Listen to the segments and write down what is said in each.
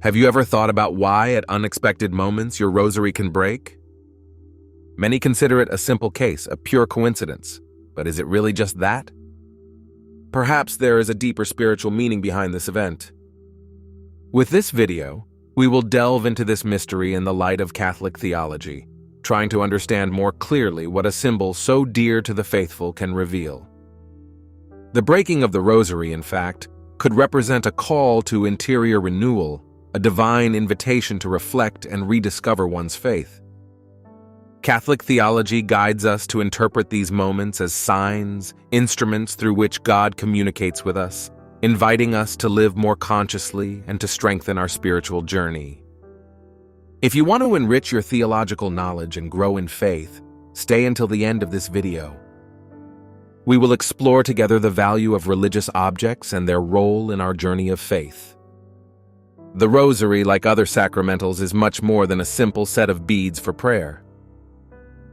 Have you ever thought about why at unexpected moments your rosary can break? Many consider it a simple case, a pure coincidence. But is it really just that? Perhaps there is a deeper spiritual meaning behind this event. With this video, we will delve into this mystery in the light of Catholic theology, trying to understand more clearly what a symbol so dear to the faithful can reveal. The breaking of the rosary, in fact, could represent a call to interior renewal, a divine invitation to reflect and rediscover one's faith. Catholic theology guides us to interpret these moments as signs, instruments through which God communicates with us, inviting us to live more consciously and to strengthen our spiritual journey. If you want to enrich your theological knowledge and grow in faith, stay until the end of this video. We will explore together the value of religious objects and their role in our journey of faith. The Rosary, like other sacramentals, is much more than a simple set of beads for prayer.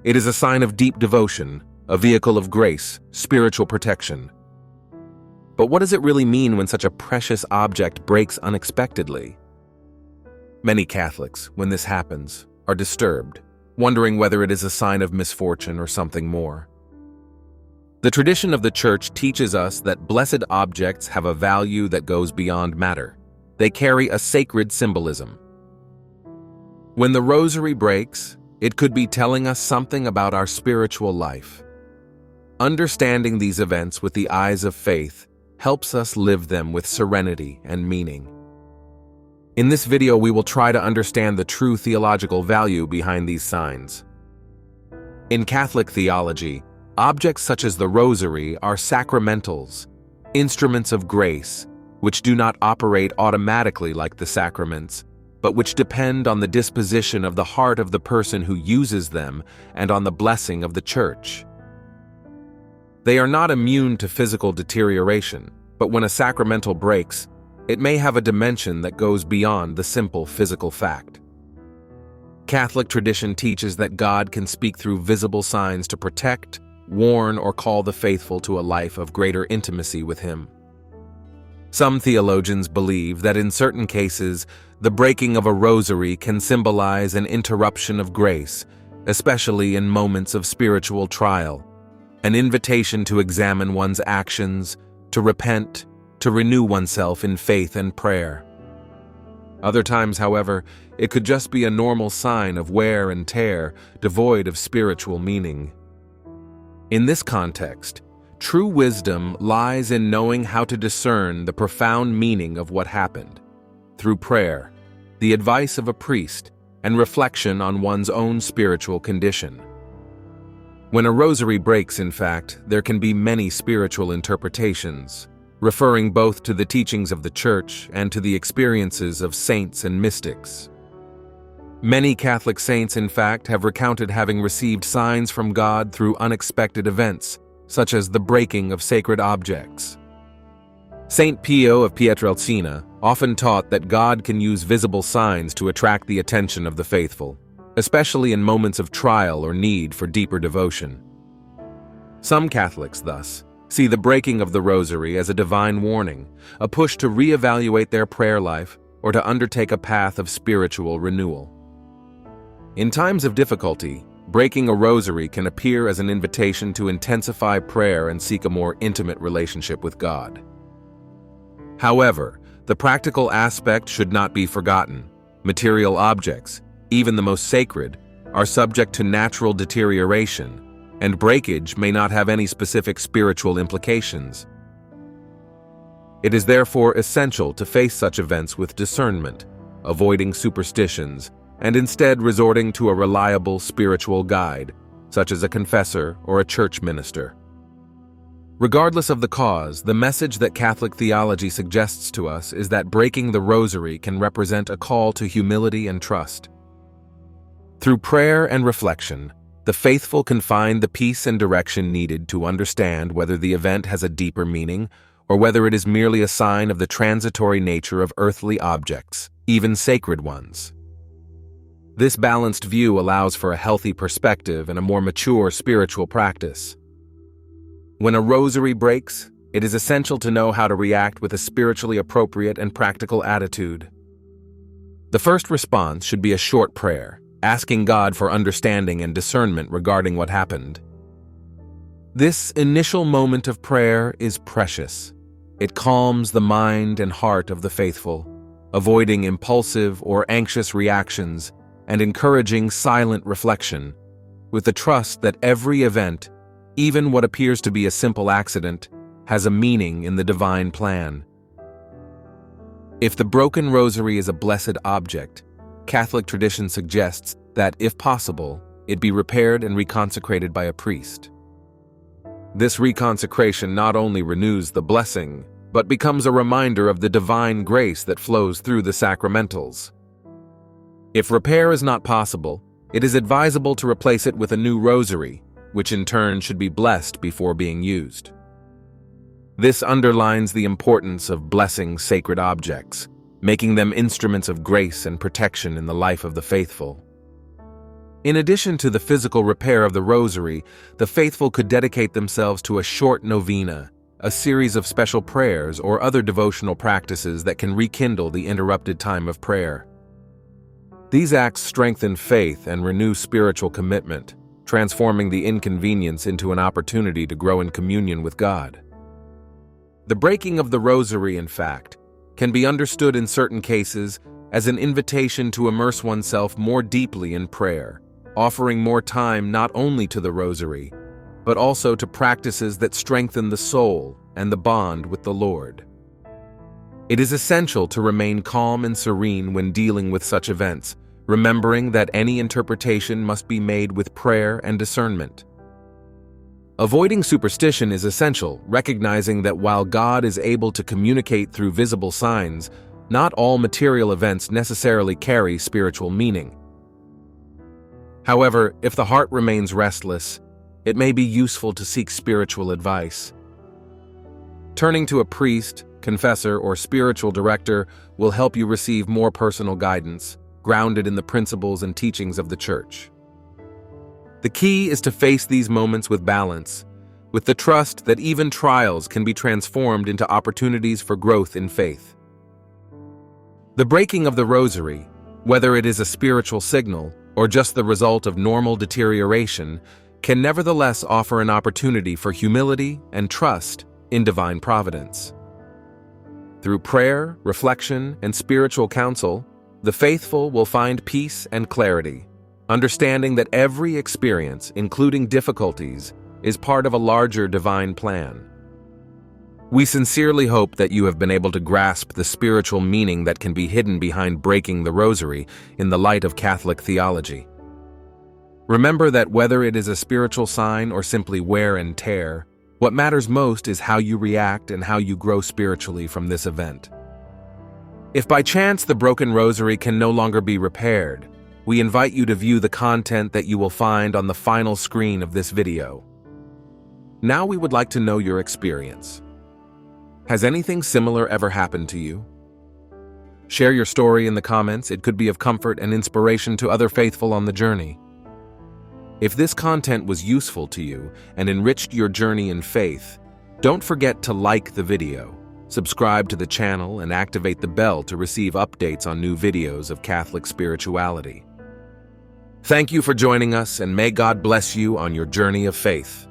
It is a sign of deep devotion, a vehicle of grace, spiritual protection. But what does it really mean when such a precious object breaks unexpectedly? Many Catholics, when this happens, are disturbed, wondering whether it is a sign of misfortune or something more. The tradition of the Church teaches us that blessed objects have a value that goes beyond matter. They carry a sacred symbolism. When the Rosary breaks, it could be telling us something about our spiritual life. Understanding these events with the eyes of faith helps us live them with serenity and meaning. In this video, we will try to understand the true theological value behind these signs. In Catholic theology, objects such as the Rosary are sacramentals, instruments of grace, which do not operate automatically like the sacraments, but which depend on the disposition of the heart of the person who uses them and on the blessing of the Church. They are not immune to physical deterioration, but when a sacramental breaks, it may have a dimension that goes beyond the simple physical fact. Catholic tradition teaches that God can speak through visible signs to protect, warn, or call the faithful to a life of greater intimacy with Him. Some theologians believe that in certain cases, the breaking of a rosary can symbolize an interruption of grace, especially in moments of spiritual trial, an invitation to examine one's actions, to repent, to renew oneself in faith and prayer. Other times, however, it could just be a normal sign of wear and tear, devoid of spiritual meaning. In this context, true wisdom lies in knowing how to discern the profound meaning of what happened, through prayer, the advice of a priest, and reflection on one's own spiritual condition. When a rosary breaks, in fact, there can be many spiritual interpretations, referring both to the teachings of the Church and to the experiences of saints and mystics. Many Catholic saints, in fact, have recounted having received signs from God through unexpected events, such as the breaking of sacred objects. Saint Pio of Pietrelcina often taught that God can use visible signs to attract the attention of the faithful, especially in moments of trial or need for deeper devotion. Some Catholics, thus, see the breaking of the rosary as a divine warning, a push to reevaluate their prayer life or to undertake a path of spiritual renewal. In times of difficulty, breaking a rosary can appear as an invitation to intensify prayer and seek a more intimate relationship with God. However, the practical aspect should not be forgotten. Material objects, even the most sacred, are subject to natural deterioration, and breakage may not have any specific spiritual implications. It is therefore essential to face such events with discernment, avoiding superstitions, and instead resorting to a reliable spiritual guide, such as a confessor or a church minister. Regardless of the cause, the message that Catholic theology suggests to us is that breaking the rosary can represent a call to humility and trust. Through prayer and reflection, the faithful can find the peace and direction needed to understand whether the event has a deeper meaning or whether it is merely a sign of the transitory nature of earthly objects, even sacred ones. This balanced view allows for a healthy perspective and a more mature spiritual practice. When a rosary breaks, it is essential to know how to react with a spiritually appropriate and practical attitude. The first response should be a short prayer, asking God for understanding and discernment regarding what happened. This initial moment of prayer is precious. It calms the mind and heart of the faithful, avoiding impulsive or anxious reactions and encouraging silent reflection, with the trust that every event, even what appears to be a simple accident, has a meaning in the divine plan. If the broken rosary is a blessed object, Catholic tradition suggests that, if possible, it be repaired and reconsecrated by a priest. This reconsecration not only renews the blessing, but becomes a reminder of the divine grace that flows through the sacramentals. If repair is not possible, it is advisable to replace it with a new rosary, which in turn should be blessed before being used. This underlines the importance of blessing sacred objects, making them instruments of grace and protection in the life of the faithful. In addition to the physical repair of the rosary, the faithful could dedicate themselves to a short novena, a series of special prayers or other devotional practices that can rekindle the interrupted time of prayer. These acts strengthen faith and renew spiritual commitment, transforming the inconvenience into an opportunity to grow in communion with God. The breaking of the rosary, in fact, can be understood in certain cases as an invitation to immerse oneself more deeply in prayer, offering more time not only to the rosary, but also to practices that strengthen the soul and the bond with the Lord. It is essential to remain calm and serene when dealing with such events, remembering that any interpretation must be made with prayer and discernment. Avoiding superstition is essential, recognizing that while God is able to communicate through visible signs, not all material events necessarily carry spiritual meaning. However, if the heart remains restless, it may be useful to seek spiritual advice. Turning to a priest, confessor, or spiritual director will help you receive more personal guidance, grounded in the principles and teachings of the Church. The key is to face these moments with balance, with the trust that even trials can be transformed into opportunities for growth in faith. The breaking of the rosary, whether it is a spiritual signal or just the result of normal deterioration, can nevertheless offer an opportunity for humility and trust in divine providence. Through prayer, reflection, and spiritual counsel, the faithful will find peace and clarity, understanding that every experience, including difficulties, is part of a larger divine plan. We sincerely hope that you have been able to grasp the spiritual meaning that can be hidden behind breaking the rosary in the light of Catholic theology. Remember that whether it is a spiritual sign or simply wear and tear, what matters most is how you react and how you grow spiritually from this event. If by chance the broken rosary can no longer be repaired, we invite you to view the content that you will find on the final screen of this video. Now we would like to know your experience. Has anything similar ever happened to you? Share your story in the comments. It could be of comfort and inspiration to other faithful on the journey. If this content was useful to you and enriched your journey in faith, don't forget to like the video, subscribe to the channel, and activate the bell to receive updates on new videos of Catholic spirituality. Thank you for joining us, and may God bless you on your journey of faith.